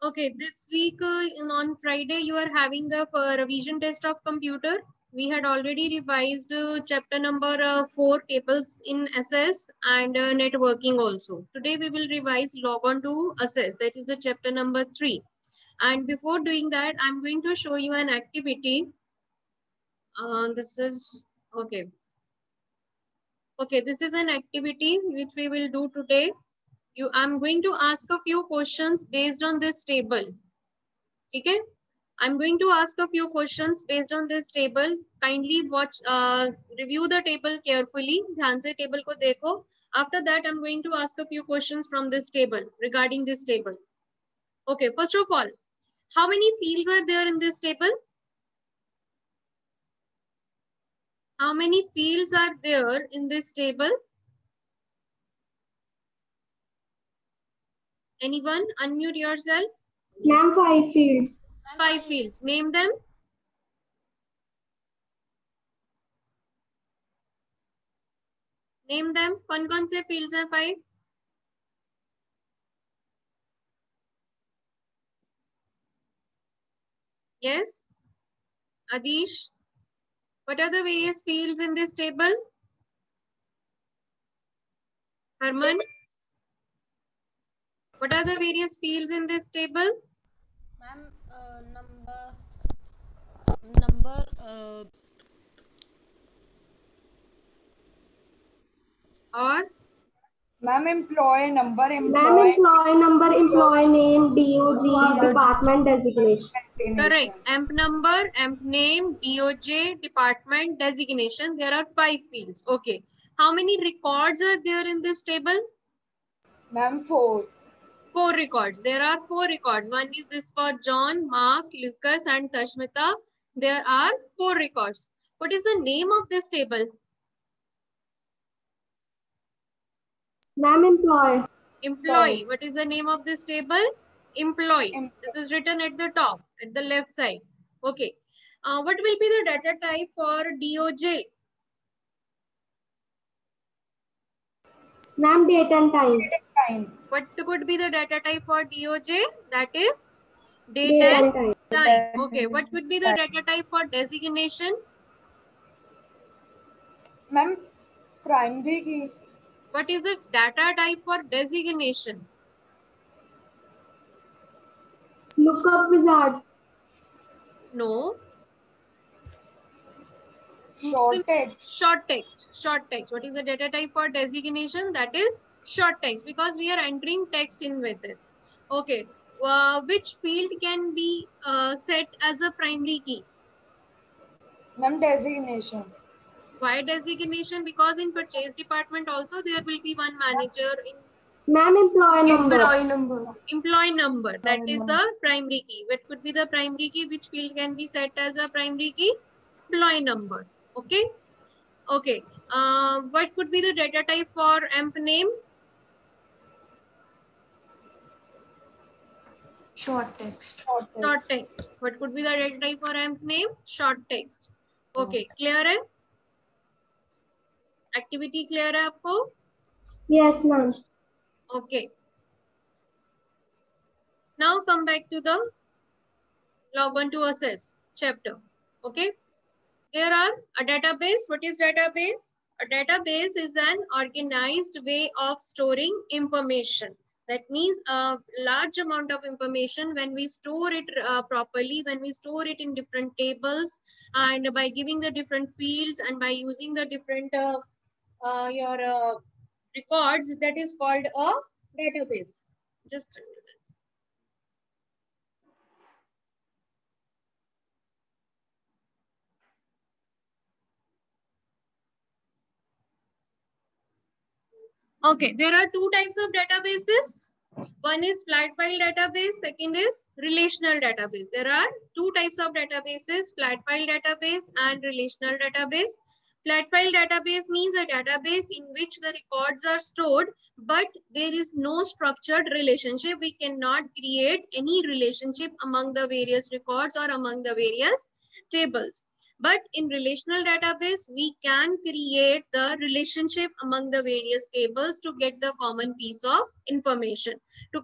Okay, this week on Friday, you are having the revision test of computer. We had already revised chapter number 4 tables in SS and networking also. Today we will revise log on to SS, that is the chapter number 3. And before doing that, I'm going to show you an activity. This is, okay. Okay, this is an activity which we will do today. I'm going to ask a few questions based on this table. Okay? I'm going to ask a few questions based on this table. Kindly watch, review the table carefully. ध्यान से table को देखो. After that, I'm going to ask a few questions from this table regarding this table. Okay, first of all, how many fields are there in this table? How many fields are there in this table? Anyone? Unmute yourself. Ma'am, 5 fields. 5 fields. Name them. Name them. कौन-कौन से fields हैं 5? Yes. Adish. What are the various fields in this table? Harman. What are the various fields in this table? Ma'am, number, Or Ma'am, employee number, Ma'am, employee number, employee name, DOG, department designation. correct. Amp number, amp name, DOJ, department designation. There are 5 fields. Okay. How many records are there in this table? Ma'am, 4. 4 records. There are 4 records. One is this for John, Mark, Lucas, and Tashmita. There are 4 records. What is the name of this table? Ma'am, employee. Employee. What is the name of this table? Employee. This is written at the top, at the left side. Okay. What will be the data type for DOJ? Ma'am, date and time. What could be the data type for DOJ? That is date Date and and time. time. Okay. What could be the data type for designation? Ma'am, primary key. What is the data type for designation? Lookup wizard. No. Short text. Short text. Short text. What is the data type for designation? That is short text, because we are entering text in with this. Okay. Which field can be set as a primary key? Ma'am, designation. Why designation? Because in purchase department also there will be one manager. In Ma'am, employee number. employee number, that is the primary key. What could be the primary key? Which field can be set as a primary key? Employee number. Okay. Okay. What could be the data type for amp name? short text. Short text. What could be the data type for amp name? Short text. Okay. Clear है? Activity clear है आपको? Yes, ma'am. Okay. Now come back to the log on to assess chapter. Okay. There are a database. What is database? A database is an organized way of storing information. That means a large amount of information. When we store it properly, when we store it in different tables, and by giving the different fields and by using the different records, that is called a database. Just a minute. Okay, there are 2 types of databases. One is flat file database, second is relational database. There are 2 types of databases, flat file database and relational database. Flat file database means a database in which the records are stored, but there is no structured relationship. We cannot create any relationship among the various records or among the various tables. But in relational database, we can create the relationship among the various tables to get the common piece of information. To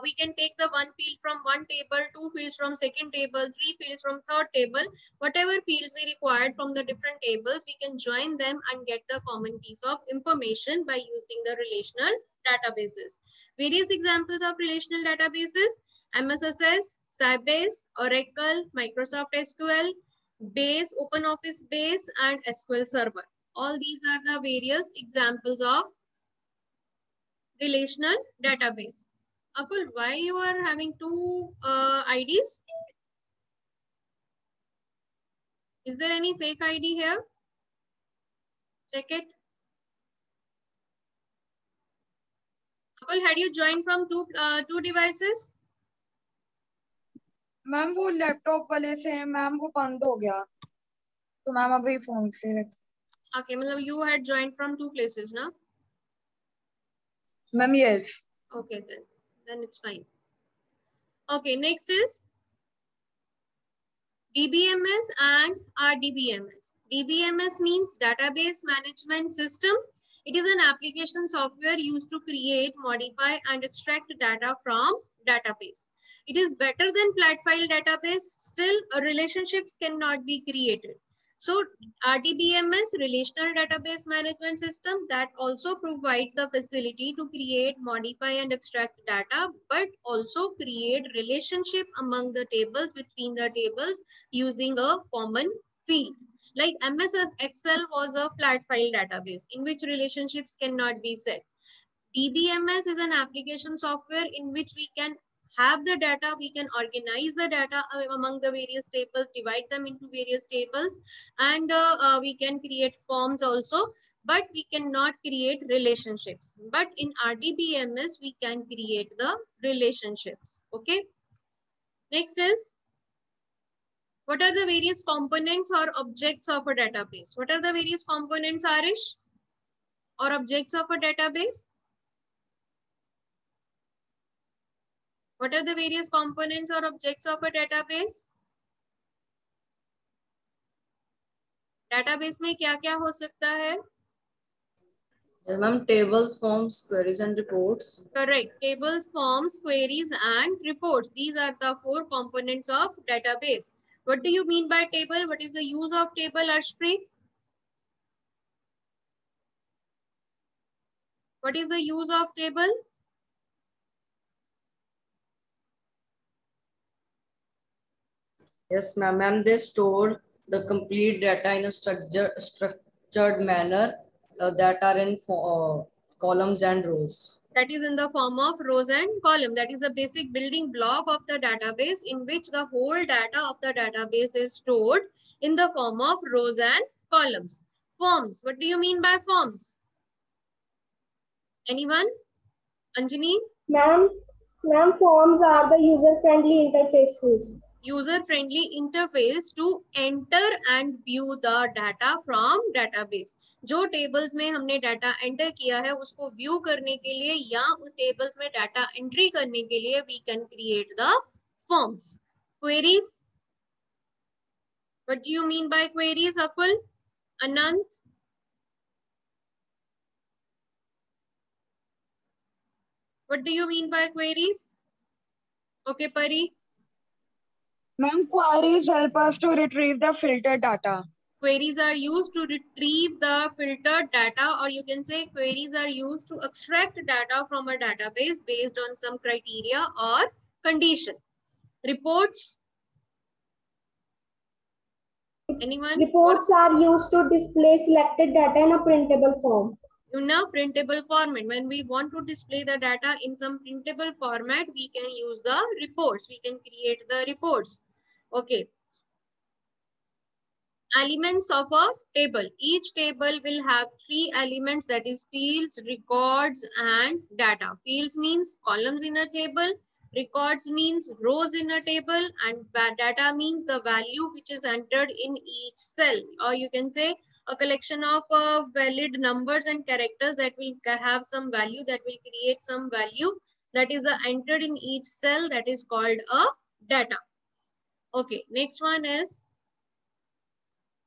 we can take the one field from one table, two fields from second table, three fields from third table. Whatever fields we required from the different tables, we can join them and get the common piece of information by using the relational databases. Various examples of relational databases: MSSS, Sybase, Oracle, Microsoft SQL, Base, OpenOffice Base, and SQL Server. All these are the various examples of relational database. Akul, why you are having two IDs? Is there any fake ID here? Check it. Akul, had you joined from two devices? Ma'am वो laptop वाले से ma'am वो बंद हो गया तो ma'am अभी phone से Okay, you had joined from two places, no? Ma'am yes Okay, then it's fine. Okay, next is DBMS and RDBMS. DBMS means Database Management System. It is an application software used to create, modify, and extract data from database. It is better than flat file database. Still, relationships cannot be created. So RDBMS, Relational Database Management System, that also provides the facility to create, modify, and extract data, but also create relationship among the tables, between the tables, using a common field. Like MS Excel was a flat file database in which relationships cannot be set. DBMS is an application software in which we can have the data, we can organize the data among the various tables, divide them into various tables, and we can create forms also, but we cannot create relationships. But in RDBMS, we can create the relationships. Okay. Next is, what are the various components or objects of a database? What are the various components, Arish, or objects of a database? What are the various components or objects of a database? Database में क्या क्या हो सकता है? Ma'am, tables, forms, queries, and reports. Correct. Tables, forms, queries, and reports. These are the four components of database. What do you mean by table? What is the use of table, Arshpreet? What is the use of table? Yes, ma'am. Ma'am, they store the complete data in a structured manner that are in columns and rows. That is in the form of rows and column. That is the basic building block of the database, in which the whole data of the database is stored in the form of rows and columns. Forms. What do you mean by forms? Anyone? Anjani? Ma'am, forms are the user-friendly interfaces. User-friendly interface to enter and view the data from database. जो tables में हमने data enter किया है उसको view करने के लिए या उस tables में data entry करने के लिए we can create the forms. Queries. What do you mean by queries, Akul? Anant? What do you mean by queries? Okay, Pari. Ma'am, queries help us to retrieve the filtered data. Queries are used to retrieve the filtered data, or you can say queries are used to extract data from a database based on some criteria or condition. Reports. Anyone? Reports are used to display selected data in a printable form. In a printable format. When we want to display the data in some printable format, we can use the reports. We can create the reports. Okay. Elements of a table. Each table will have three elements, that is fields, records, and data. Fields means columns in a table. Records means rows in a table, and data means the value which is entered in each cell, or you can say a collection of valid numbers and characters that will have some value, that will create some value, that is entered in each cell, that is called a data. Okay, next one is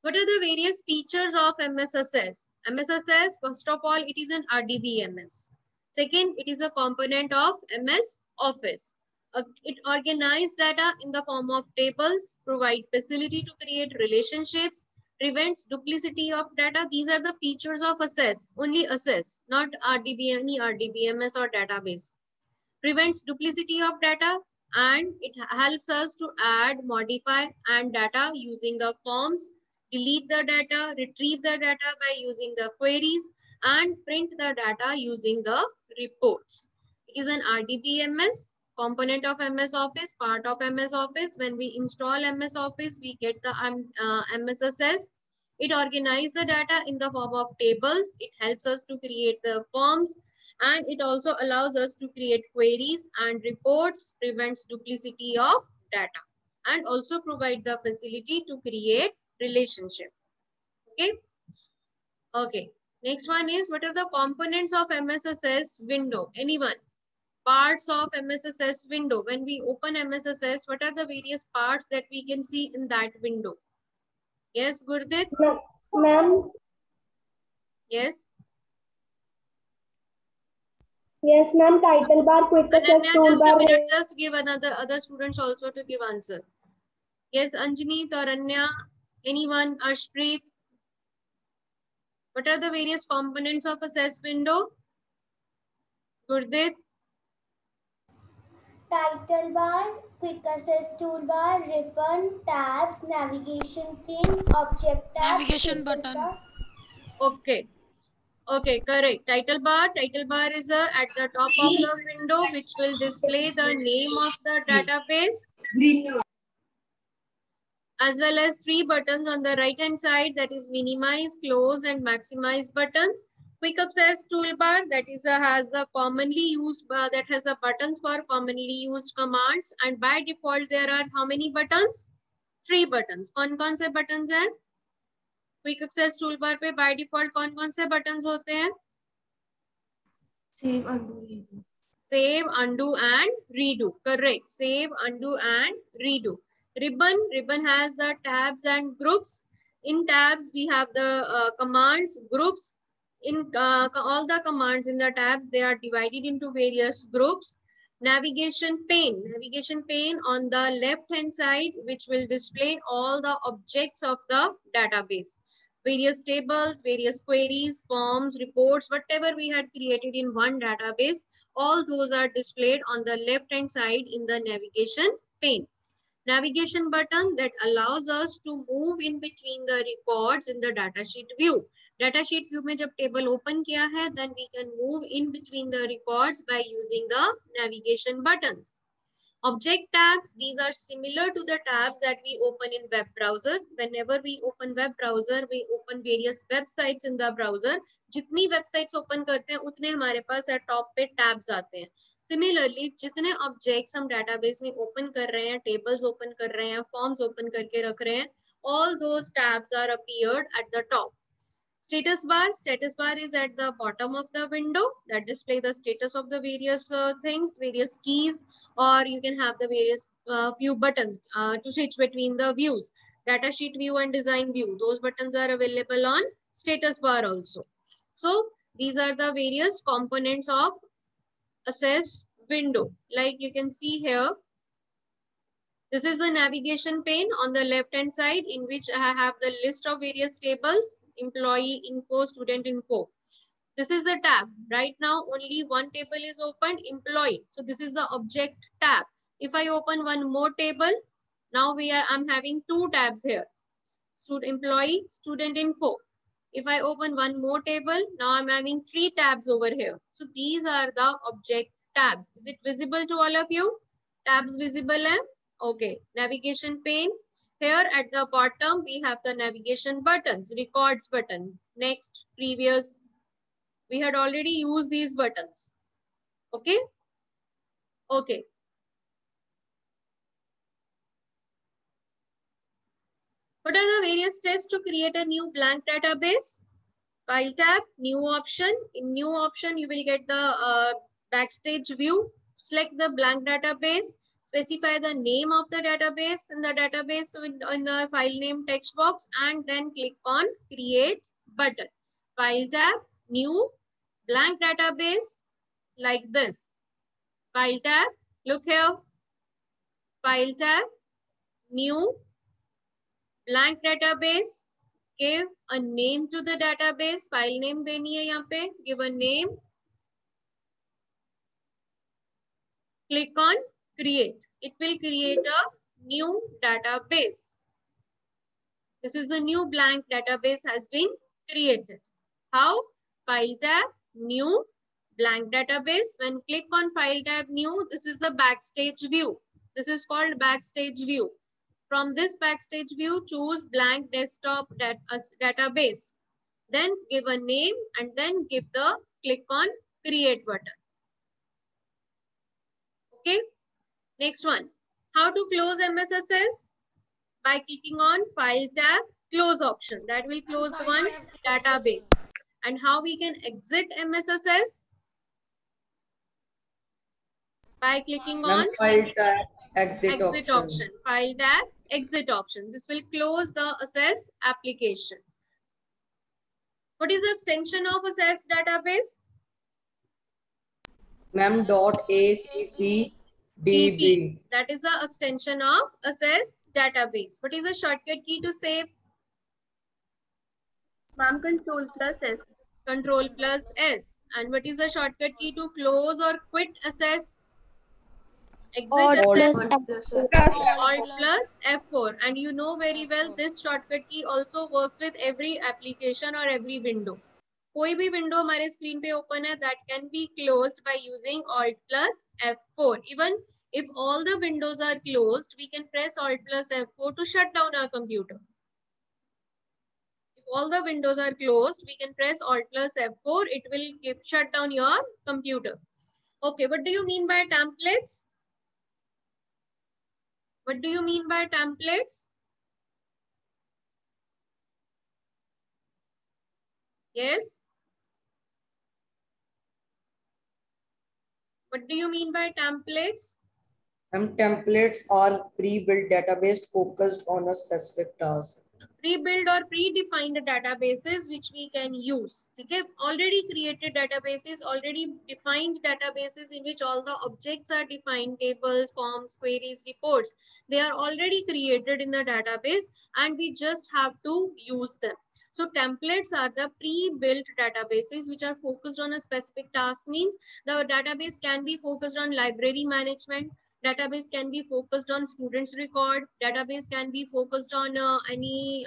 What are the various features of MS Access? MS Access, first of all, it is an RDBMS. Second, it is a component of MS Office. It organizes data in the form of tables, provide facility to create relationships, prevents duplicity of data. These are the features of Access, only Access, not RDB, any RDBMS or database. Prevents duplicity of data, and it helps us to add, modify, and data using the forms, delete the data, retrieve the data by using the queries, and print the data using the reports. It is an RDBMS, component of MS Office, part of MS Office. When we install MS Office, we get the MS Access. It organizes the data in the form of tables. It helps us to create the forms, and it also allows us to create queries and reports, prevents duplicity of data, and also provide the facility to create relationship. Okay. Okay. Next one is, what are the components of MS Access window? Anyone? Parts of MS Access window. When we open MS Access, what are the various parts that we can see in that window? Yes, Gurdit? Ma'am. Yes. Yes, ma'am. Title bar, quick access Ananya, just a toolbar. minute. Just give other students also to give answer. Yes, Anjani, Taranya, anyone, Ashpreet. What are the various components of Access window? Gurdit? Title bar, quick access toolbar, ribbon, tabs, navigation pane, object tabs, Navigation status button. bar. Okay. Okay, correct. Title bar. Title bar is at the top of the window, which will display the name of the database, as well as three buttons on the right hand side, that is minimize, close, and maximize buttons. Quick access toolbar, that is has the commonly used that has the buttons for commonly used commands, and by default there are how many buttons? 3 buttons. कौन-कौन से buttons हैं? Quick access toolbar पे by default कौन-कौन से buttons होते हैं? Save, undo, redo. Save, undo, and redo. Correct. Save, undo, and redo. Ribbon has the tabs and groups. In tabs, we have the commands, groups. In all the commands in the tabs, they are divided into various groups. Navigation pane on the left hand side, which will display all the objects of the database. Various tables, various queries, forms, reports, whatever we had created in one database, all those are displayed on the left hand side in the navigation pane. Navigation button that allows us to move in between the records in the datasheet view. Datasheet view में जब table open किया है, then we can move in between the records by using the navigation buttons. Object tabs, these are similar to the tabs that we open in web browser. Whenever we open web browser, we open various websites in the browser. जितनी websites open करते हैं, उतने हमारे पास at top पे tabs आते हैं. Similarly, जितने objects हम database में open कर रहे हैं, tables open कर रहे हैं, forms open करके रख रहे हैं, all those tabs are appeared at the top. Status bar is at the bottom of the window that display the status of the various things, various keys, or you can have the various few buttons to switch between the views. Datasheet view and design view, those buttons are available on status bar also. So these are the various components of Access window. Like you can see here, this is the navigation pane on the left hand side, in which I have the list of various tables, employee info, student info. This is the tab. Right now, only one table is open, employee. So this is the object tab. If I open one more table, now I'm having 2 tabs here. Employee, student info. If I open one more table, now I'm having 3 tabs over here. So these are the object tabs. Is it visible to all of you? Tabs visible? Okay. Navigation pane. Here at the bottom, we have the navigation buttons, records button, next, previous. We had already used these buttons. Okay. Okay. What are the various steps to create a new blank database? File tab, new option. In new option, you will get the backstage view. Select the blank database. specify the name of the database in the database in the file name text box, and then click on create button. File tab, new, blank database, like this. File tab, look here. File tab, new, blank database, give a name to the database. File name देनी है यहाँ पे, give a name. Click on create. It will create a new database. This is the new blank database has been created. How? File tab, new, blank database. When click on file tab, new, this is the backstage view. This is called backstage view. From this backstage view, choose blank desktop database. Then give a name and then give the click on create button. Okay. Next one. How to close MSSS? By clicking on file tab, close option. That will close the one database. And how we can exit MSSS? By clicking on file tab, exit option. File tab, exit option. This will close the Assess application. What is the extension of Assess database? Ma'am, .accdb. That is the extension of Assess database. What is the shortcut key to save? Ma'am, Control plus S. Control plus S. And what is the shortcut key to close or quit Assess? Exit Assess. Alt plus F4. And you know very well this shortcut key also works with every application or every window. कोई भी window हमारे screen पे open है, that can be closed by using Alt plus F4. Even if all the windows are closed, we can press Alt plus F4 to shut down our computer. If all the windows are closed, we can press Alt plus F4. It will shut down your computer. Okay, what do you mean by templates? What do you mean by templates? Yes. What do you mean by templates? Templates are pre-built database focused on a specific task. Pre-built or predefined databases which we can use. Okay? Already created databases, already defined databases in which all the objects are defined, tables, forms, queries, reports. They are already created in the database and we just have to use them. So templates are the pre-built databases which are focused on a specific task. Means the database can be focused on library management. Database can be focused on students record. Database can be focused on any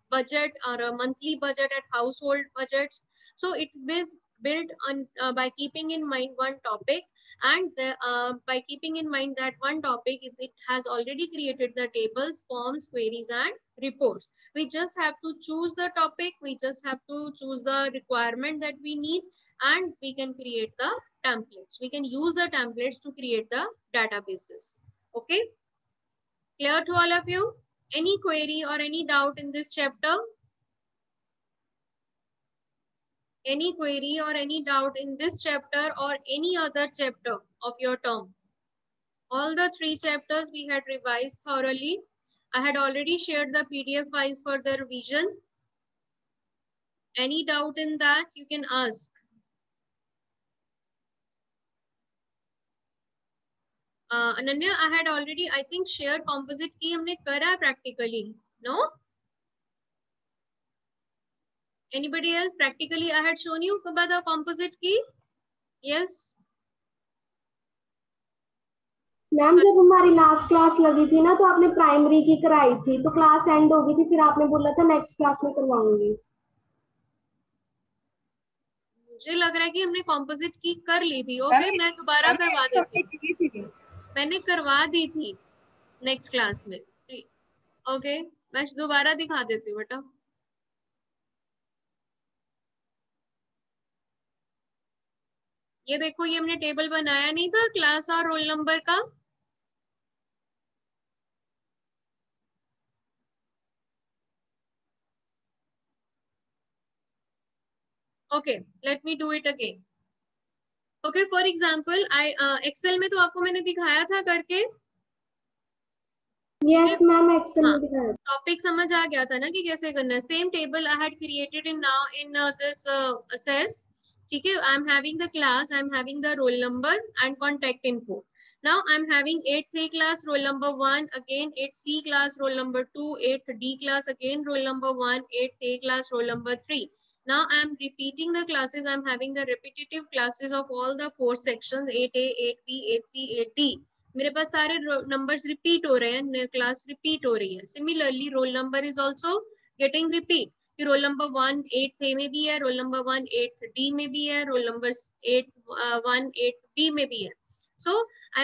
budget or a monthly budget at household budgets. So it is built on by keeping in mind one topic, and by keeping in mind that one topic, it has already created the tables, forms, queries, and reports. We just have to choose the topic. We just have to choose the requirement that we need, and we can create the templates. We can use the templates to create the databases. Okay, clear to all of you? Any query or any doubt in this chapter? Any query or any doubt in this chapter or any other chapter of your term? All the 3 chapters we had revised thoroughly. I had already shared the PDF files for the revision. Any doubt in that, you can ask. Ananya, I had already, I think, shared composite key हमने करा practically. No? Anybody else? Practically, I had shown you about the composite key. Yes. Ma'am जब हमारी last class लगी थी ना, तो आपने primary की कराई थी, तो क्लास एंड हो गई थी, फिर आपने बोला था नेक्स्ट क्लास में करवाऊंगी। मुझे लग रहा है कि हमने composite की कर ली थी। ओके, मैं दोबारा करवा देती हूँ। मैंने करवा दी थी नेक्स्ट क्लास में। ओके, मैं दोबारा दिखा देती हूँ बेटा। ये देखो, ये हमने टेबल बनाया नहीं था क्लास और रोल नंबर का। Okay, let me do it again. Okay, for example excel में तो आपको मैंने दिखाया था करके, यस मैम एक्सेल हाँ, में दिखाया। टॉपिक समझ आ गया था ना कि कैसे करना है. Same table I had created in now in this assess. ठीक है, I am having the class, I am having the roll number and contact info. Now I'm having 8th A class roll number 1, again 8th C class roll number 2, 8th D class again roll number 1, 8th A class roll number 3. Now I'm repeating the classes. I'm having the repetitive classes of all the 4 sections, 8A, 8B, 8C, 8D. मेरे पास सारे numbers repeat हो रहे हैं, class repeat हो रही है. Similarly, roll number is also getting repeat. Role number 1 8th A में भी है, रोल नंबर 1 8th D में भी है, रोल नंबर 1 8th B में भी है. So I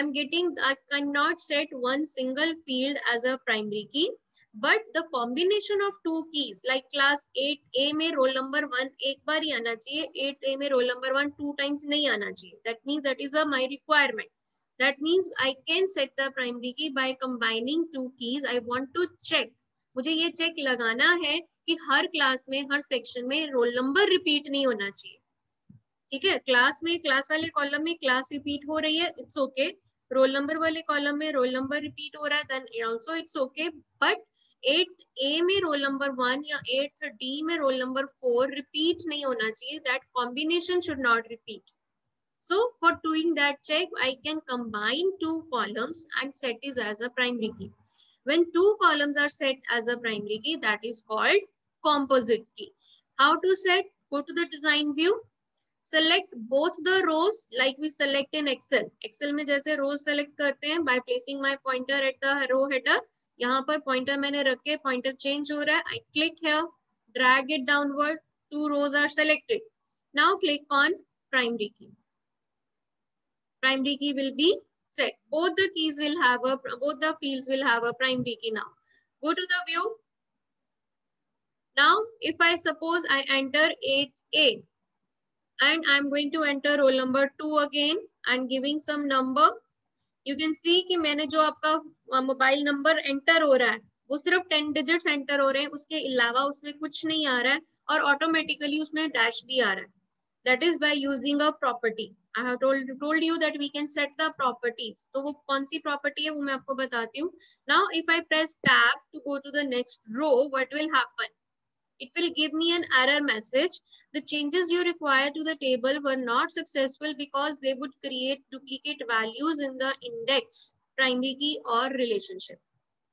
cannot set one single field as a primary key, but the combination of two keys like class 8A में roll number 1 एक बार ही आना चाहिए, 8A में roll number 1 2 times नहीं आना चाहिए. That means that is my requirement. That means I can set the primary key by combining two keys. I want to check. मुझे ये check लगाना है कि हर class में, हर section में roll number repeat नहीं होना चाहिए. ठीक है, क्लास में, क्लास वाले कॉलम में क्लास रिपीट हो रही है, इट्स ओके. रोल नंबर वाले कॉलम में रोल नंबर रिपीट हो रहा है, then also it's okay. But 8th A में रोल नंबर 1 या 8th D में रोल नंबर 4 रिपीट नहीं होना चाहिए. That combination should not repeat. So for doing that check, I can combine two columns and set it as a primary key. When two columns are set as a primary key, that is called composite key. How to set? Go to the design view. Select both the rows like we select in Excel. Excel में जैसे rows select करते हैं by placing my pointer at the row header. यहाँ पर pointer मैंने रख के pointer change हो रहा है. I click here, drag it downward. 2 rows are selected. Now click on primary key. Primary key will be set. Both the keys will have a, both the fields will have a primary key now. Go to the view. Now if I suppose I enter 8A. And I'm going to enter roll number 2 again and giving some number. You can see कि मैंने जो आपका mobile number enter हो रहा है वो सिर्फ 10 digits enter हो रहे हैं, उसके अलावा उसमें कुछ नहीं आ रहा है और ऑटोमेटिकली उसमें डैश भी आ रहा है. That is by using a property. I have told you that we can set the properties. तो वो कौन सी property है वो मैं आपको बताती हूँ. Now if I press tab to go to the next row, what will happen? It will give me an error message. The changes you require to the table were not successful because they would create duplicate values in the index, primary key or relationship.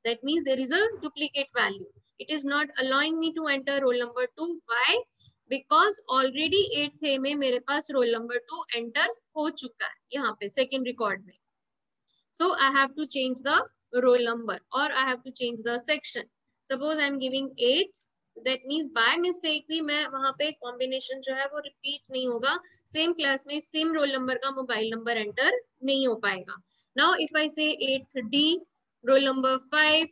That means there is a duplicate value. It is not allowing me to enter roll number 2. Why? Because already 8th A में मेरे पास roll number 2 enter हो चुका है यहाँ पे second record में. So I have to change the roll number or I have to change the section. Suppose I am giving 8. That means by mistake भी मैं वहाँ पे combination जो है वो repeat नहीं होगा. Same class में same roll number का mobile number enter नहीं हो पाएगा. Now if I say 8th D, roll number 5,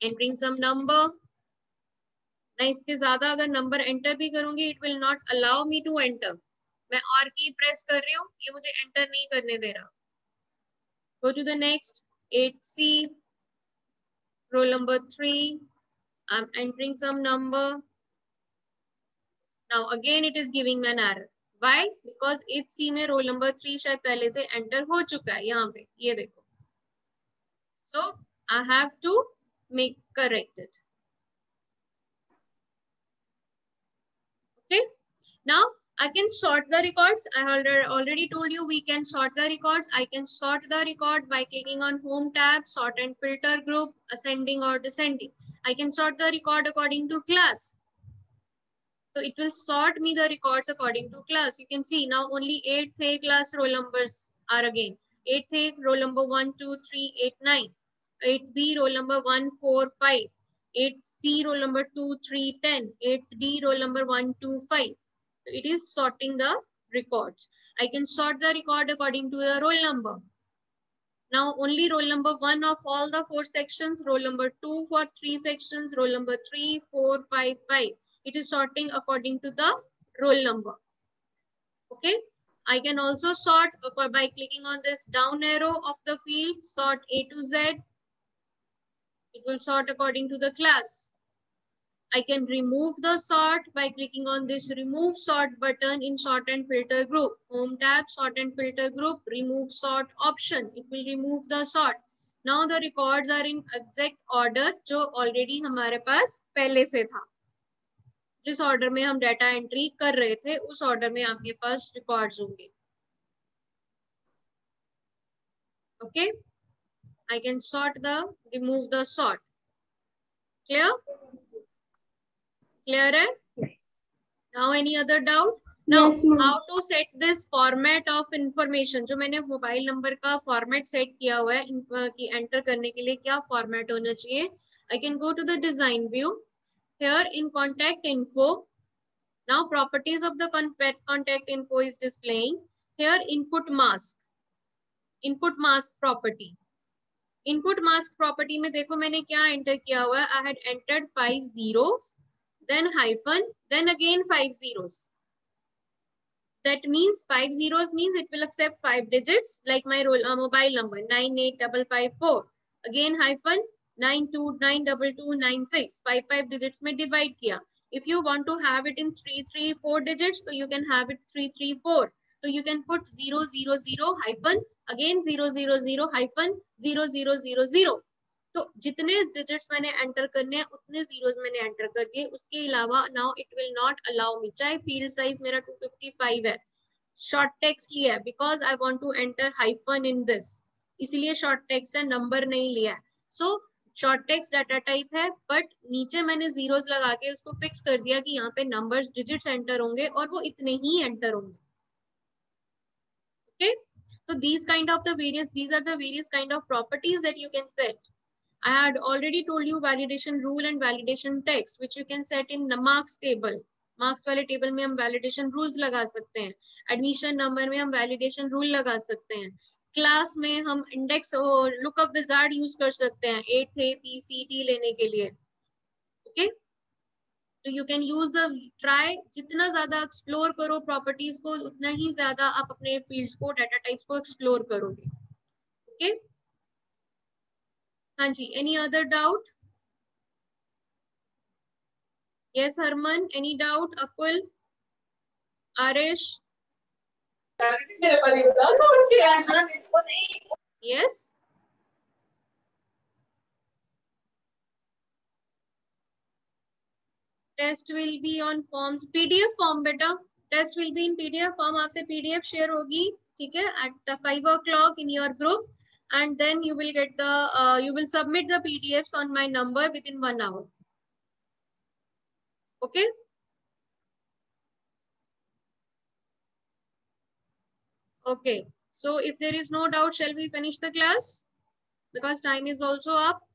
entering some number. मैं इसके ज़्यादा अगर number enter भी करूँगी, it will not allow me to enter. मैं और की press कर रही हूँ, ये मुझे enter नहीं करने दे रहा. Go to the next, 8C, roll number 3. I'm entering some number. Now again it is giving me an error. Why? Because 8C में roll number 3 शायद पहले से enter हो चुका है यहाँ पे, ये देखो. So I have to correct it. Okay. Now I can sort the records. I already told you we can sort the records. I can sort the record by clicking on Home tab, Sort and Filter Group, Ascending or Descending. I can sort the record according to class. So it will sort me the records according to class. You can see now only 8th A class roll numbers are again. 8th A roll number 1, 2, 3, 8, 9. 8th B roll number 1, 4, 5. 8th C roll number 2, 3, 10. 8th D roll number 1, 2, 5. So it is sorting the records. I can sort the record according to the roll number. Now only roll number 1 of all the 4 sections, roll number 2 for 3 sections, roll number 3, 4, 5, 5. It is sorting according to the roll number. Okay. I can also sort by clicking on this down arrow of the field, sort A to Z. It will sort according to the class. I can remove the sort by clicking on this remove sort button in Sort and Filter Group. Home tab, Sort and Filter Group, remove sort option. It will remove the sort. Now the records are in exact order, जो already हमारे पास पहले से था। जिस order में हम data entry कर रहे थे उस ऑर्डर में आपके पास रिकॉर्ड्स होंगे। Okay, I can sort the, remove the sort. Clear? Clear है? Now any other doubt? Now Yes, ma'am. How to set this format of information, जो मैंने मोबाइल नंबर का फॉर्मेट सेट किया हुआ है कि एंटर करने के लिए क्या फॉर्मेट होना चाहिए। I can go to the design view, here in contact info. Now properties of the contact info is displaying. Here input mask property. Input mask property में देखो मैंने क्या एंटर किया हुआ है। I had entered 5 zeros, then hyphen, then again 5 zeros. That means 5 zeros means it will accept 5 digits like my mobile number 98554. Again hyphen 92922996. 5 digits में divide किया. If you want to have it in 334 digits, so you can have it 334. So you can put 000 hyphen again 000 hyphen 0000. तो जितने digits मैंने enter करने हैं उतने zeros मैंने enter कर दिए। उसके अलावा now it will not allow me, चाहे फील्ड साइज मेरा 255 है, शॉर्ट टेक्स्ट लिया है because I want to enter hyphen in this, इसलिए शॉर्ट टेक्स्ट है, नंबर नहीं लिया है। So short text data type है, बट नीचे मैंने जीरोस लगा के उसको फिक्स कर दिया कि यहाँ पे नंबर्स डिजिट्स एंटर होंगे और वो इतने ही एंटर होंगे। Okay, so these are the various kind of properties that you can set. I had already told you validation rule and validation text, which you can set in the marks table. Marks वाले table में हम validation rules लगा सकते हैं। Admission number में हम validation rule लगा सकते हैं। क्लास में हम index और lookup wizard यूज कर सकते हैं 8th A P C T लेने के लिए। ओके, तो you can use the try, जितना ज्यादा एक्सप्लोर करो प्रॉपर्टीज को उतना ही ज्यादा आप अपने फील्ड्स को, डाटा टाइप्स को एक्सप्लोर करोगे। ओके, हाँ जी, any other doubt? Yes Harman, any doubt? Akul, Arish? Yes, test will be on forms, PDF form बेटा, test will be in PDF form. आपसे पीडीएफ शेयर होगी, ठीक है, at 5 o'clock in your group, and then you will get the you will submit the PDFs on my number within 1 hour. Okay, okay, so if there is no doubt, shall we finish the class because time is also up?